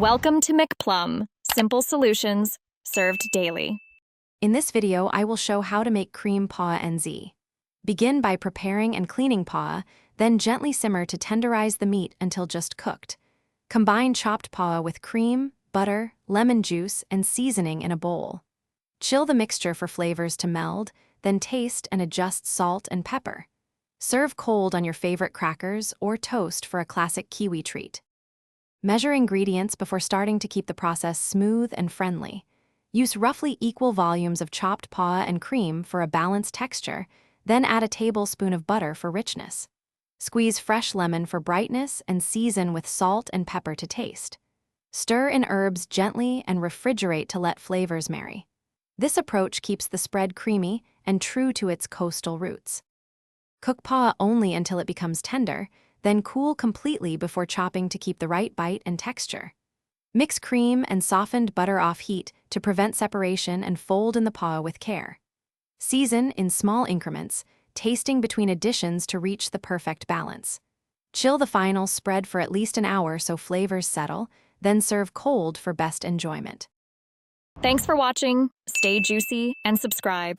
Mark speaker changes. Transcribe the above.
Speaker 1: Welcome to McPlum, simple solutions served daily.
Speaker 2: In this video, I will show how to make cream paua NZ. Begin by preparing and cleaning paua, then gently simmer to tenderize the meat until just cooked. Combine chopped paua with cream, butter, lemon juice, and seasoning in a bowl. Chill the mixture for flavors to meld, then taste and adjust salt and pepper. Serve cold on your favorite crackers or toast for a classic Kiwi treat. Measure ingredients before starting to keep the process smooth and friendly. Use roughly equal volumes of chopped paua and cream for a balanced texture, then add a tablespoon of butter for richness. Squeeze fresh lemon for brightness and season with salt and pepper to taste. Stir in herbs gently and refrigerate to let flavors marry. This approach keeps the spread creamy and true to its coastal roots. Cook paua only until it becomes tender, then cool completely before chopping to keep the right bite and texture. Mix cream and softened butter off heat to prevent separation and fold in the paua with care. Season in small increments, tasting between additions to reach the perfect balance. Chill the final spread for at least an hour so flavors settle, then serve cold for best enjoyment.
Speaker 1: Thanks for watching. Stay juicy and subscribe.